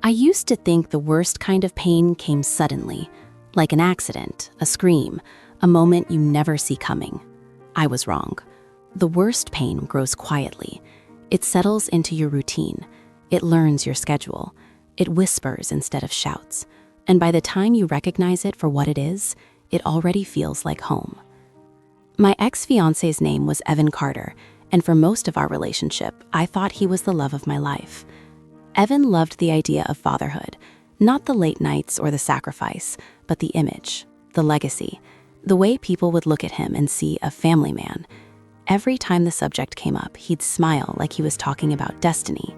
I used to think the worst kind of pain came suddenly, like an accident, a scream, a moment you never see coming. I was wrong. The worst pain grows quietly. It settles into your routine. It learns your schedule. It whispers instead of shouts. And by the time you recognize it for what it is, it already feels like home. My ex-fiancé's name was Evan Carter, and for most of our relationship, I thought he was the love of my life. Evan loved the idea of fatherhood, not the late nights or the sacrifice, but the image, the legacy, the way people would look at him and see a family man. Every time the subject came up, he'd smile like he was talking about destiny.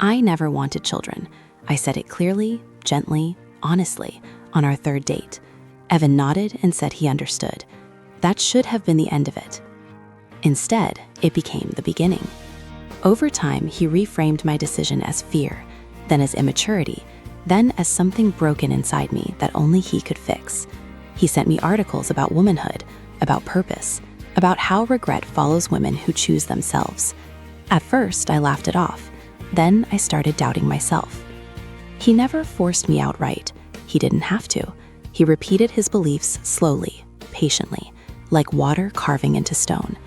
I never wanted children. I said it clearly, gently, honestly, on our third date. Evan nodded and said he understood. That should have been the end of it. Instead, it became the beginning. Over time, he reframed my decision as fear, then as immaturity, then as something broken inside me that only he could fix. He sent me articles about womanhood, about purpose, about how regret follows women who choose themselves. At first, I laughed it off. Then I started doubting myself. He never forced me outright. He didn't have to. He repeated his beliefs slowly, patiently, like water carving into stone.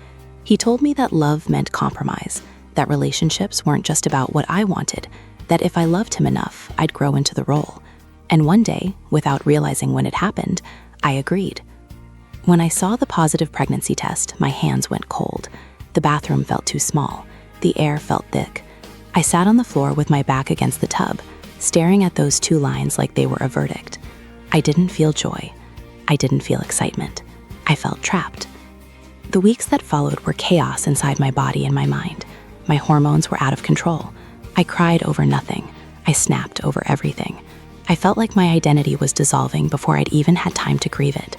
He told me that love meant compromise, that relationships weren't just about what I wanted, that if I loved him enough, I'd grow into the role. And one day, without realizing when it happened, I agreed. When I saw the positive pregnancy test, my hands went cold. The bathroom felt too small. The air felt thick. I sat on the floor with my back against the tub, staring at those two lines like they were a verdict. I didn't feel joy. I didn't feel excitement. I felt trapped. The weeks that followed were chaos inside my body and my mind. My hormones were out of control. I cried over nothing. I snapped over everything. I felt like my identity was dissolving before I'd even had time to grieve it.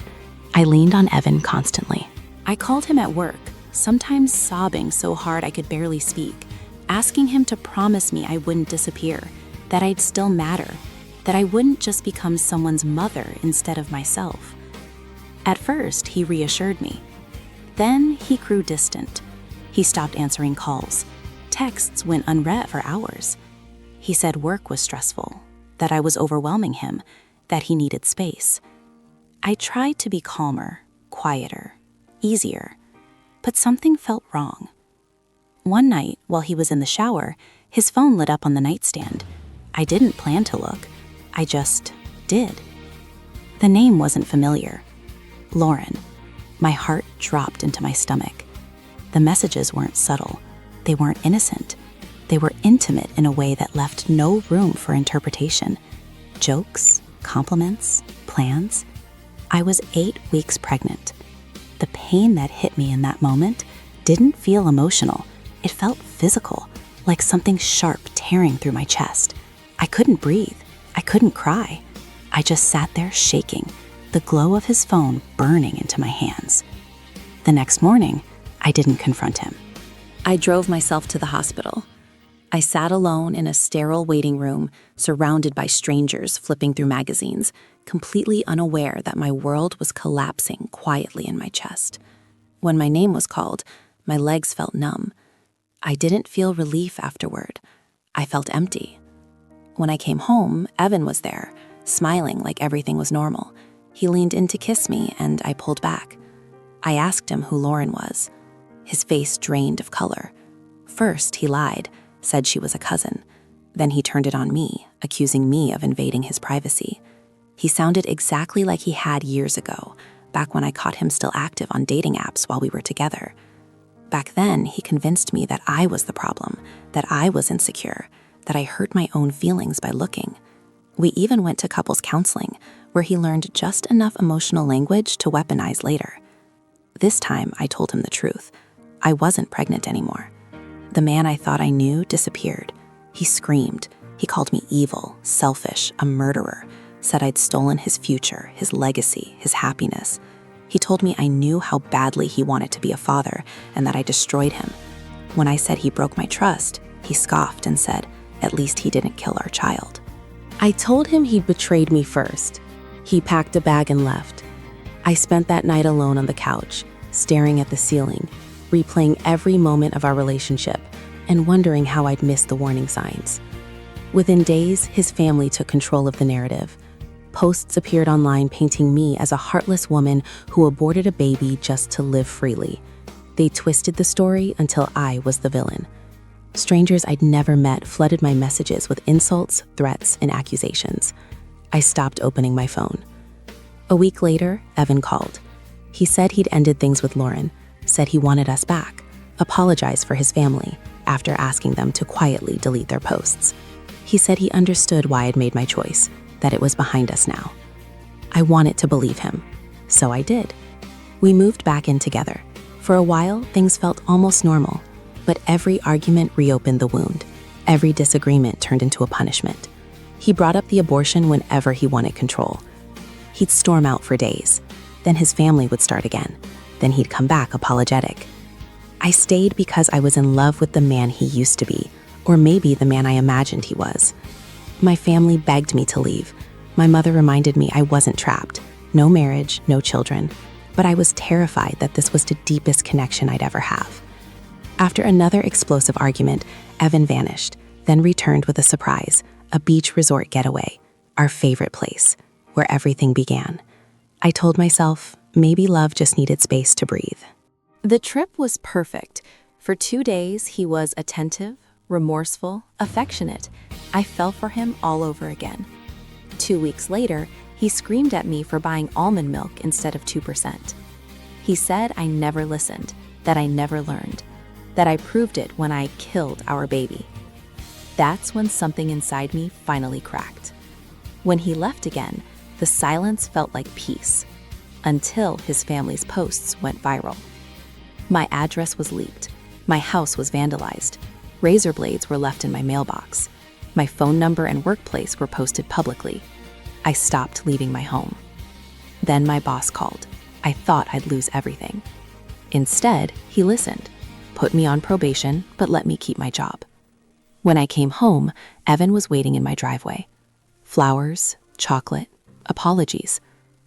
I leaned on Evan constantly. I called him at work, sometimes sobbing so hard I could barely speak, asking him to promise me I wouldn't disappear, that I'd still matter, that I wouldn't just become someone's mother instead of myself. At first, he reassured me. Then he grew distant. He stopped answering calls. Texts went unread for hours. He said work was stressful, that I was overwhelming him, that he needed space. I tried to be calmer, quieter, easier, but something felt wrong. One night, while he was in the shower, his phone lit up on the nightstand. I didn't plan to look. I just did. The name wasn't familiar. Lauren. My heart dropped into my stomach. The messages weren't subtle. They weren't innocent. They were intimate in a way that left no room for interpretation. Jokes, compliments, plans. I was 8 weeks pregnant. The pain that hit me in that moment didn't feel emotional. It felt physical, like something sharp tearing through my chest. I couldn't breathe. I couldn't cry. I just sat there shaking, the glow of his phone burning into my hands. The next morning, I didn't confront him. I drove myself to the hospital. I sat alone in a sterile waiting room, surrounded by strangers flipping through magazines, completely unaware that my world was collapsing quietly in my chest. When my name was called, my legs felt numb. I didn't feel relief afterward. I felt empty. When I came home, Evan was there, smiling like everything was normal. He leaned in to kiss me, and I pulled back. I asked him who Lauren was. His face drained of color. First, he lied, said she was a cousin. Then he turned it on me, accusing me of invading his privacy. He sounded exactly like he had years ago, back when I caught him still active on dating apps while we were together. Back then, he convinced me that I was the problem, that I was insecure, that I hurt my own feelings by looking. We even went to couples counseling, where he learned just enough emotional language to weaponize later. This time, I told him the truth. I wasn't pregnant anymore. The man I thought I knew disappeared. He screamed. He called me evil, selfish, a murderer, said I'd stolen his future, his legacy, his happiness. He told me I knew how badly he wanted to be a father and that I destroyed him. When I said he broke my trust, he scoffed and said, at least he didn't kill our child. I told him he'd betrayed me first. He packed a bag and left. I spent that night alone on the couch, staring at the ceiling, replaying every moment of our relationship and wondering how I'd missed the warning signs. Within days, his family took control of the narrative. Posts appeared online painting me as a heartless woman who aborted a baby just to live freely. They twisted the story until I was the villain. Strangers I'd never met flooded my messages with insults, threats, and accusations. I stopped opening my phone. A week later, Evan called. He said he'd ended things with Lauren, said he wanted us back, apologized for his family after asking them to quietly delete their posts. He said he understood why I'd made my choice, that it was behind us now. I wanted to believe him, so I did. We moved back in together. For a while, things felt almost normal, but every argument reopened the wound. Every disagreement turned into a punishment. He brought up the abortion whenever he wanted control. He'd storm out for days. Then his family would start again. Then he'd come back apologetic. I stayed because I was in love with the man he used to be, or maybe the man I imagined he was. My family begged me to leave. My mother reminded me I wasn't trapped. No marriage, no children. But I was terrified that this was the deepest connection I'd ever have. After another explosive argument, Evan vanished, then returned with a surprise, a beach resort getaway, our favorite place, where everything began. I told myself, maybe love just needed space to breathe. The trip was perfect. For 2 days, he was attentive, remorseful, affectionate. I fell for him all over again. 2 weeks later, he screamed at me for buying almond milk instead of 2%. He said I never listened, that I never learned, that I proved it when I killed our baby. That's when something inside me finally cracked. When he left again, the silence felt like peace, until his family's posts went viral. My address was leaked. My house was vandalized. Razor blades were left in my mailbox. My phone number and workplace were posted publicly. I stopped leaving my home. Then my boss called. I thought I'd lose everything. Instead, he listened, put me on probation, but let me keep my job. When I came home, Evan was waiting in my driveway. Flowers, chocolate, apologies.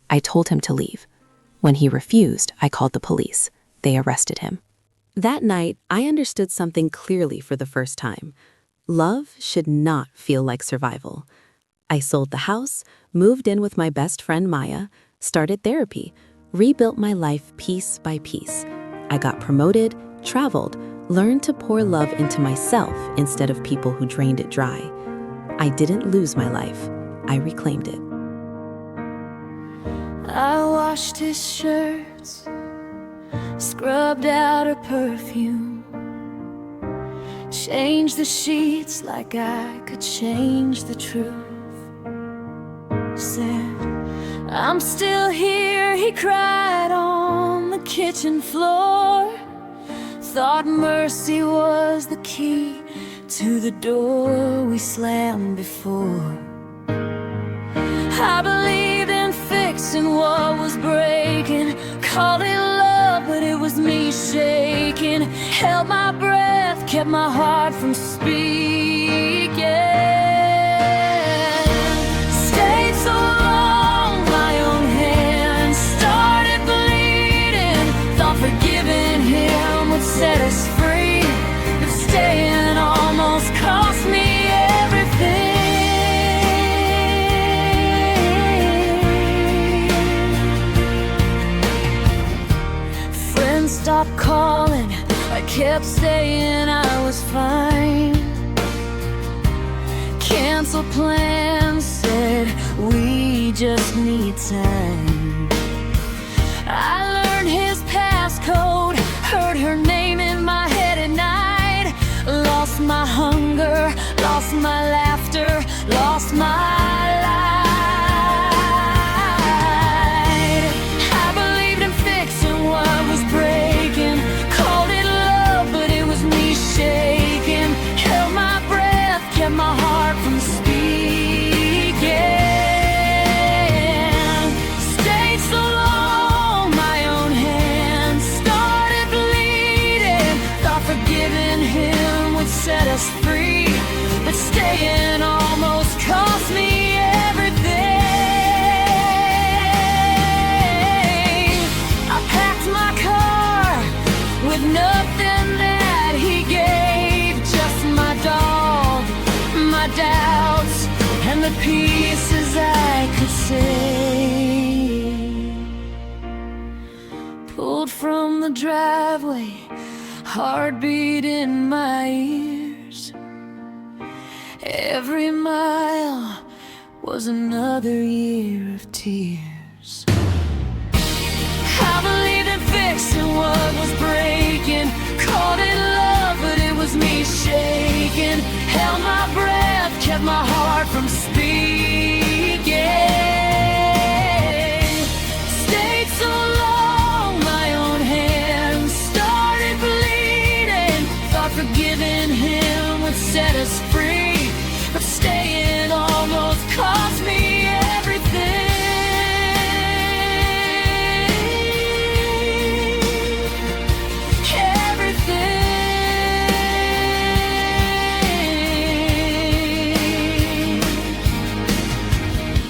I told him to leave. When he refused, I called the police. They arrested him. That night, I understood something clearly for the first time. Love should not feel like survival. I sold the house, moved in with my best friend Maya, started therapy, rebuilt my life piece by piece. I got promoted, traveled, learned to pour love into myself instead of people who drained it dry. I didn't lose my life. I reclaimed it. I washed his shirts, scrubbed out her perfume, changed the sheets like I could change the truth. Said, I'm still here, he cried on the kitchen floor. Thought mercy was the key to the door we slammed before. I believed in fixing what was breaking, called it love, but it was me shaking. Held my breath, kept my heart from speaking. Stayed so long, my own hand started bleeding. Thought forgiving him would set us free, but staying almost cost me everything. Friends stopped calling, I kept saying I was fine. Cancel plans, said we just need time. I learned his passcode, heard her name in my head at night. Lost my hunger, lost my laughter, lost my light. I believed in fixing what was breaking, called it love, but it was me shaking. Held my breath, kept my heart from speaking. Stayed so long, my own hand started bleeding. Thought forgiving him would set us free, but staying the pieces I could say. Pulled from the driveway, heartbeat in my ears. Every mile was another year of tears. I believed in fixing what was breaking, called it love, but it was me shaking. Held my breath, kept my heart from speaking. Stayed so long, my own hands started bleeding. Thought forgiving him would set us free, but staying almost cost me everything.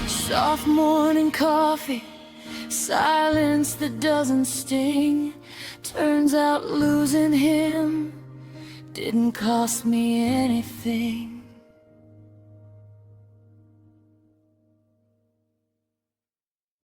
Soft morning coffee, silence that doesn't sting. Turns out losing him didn't cost me anything.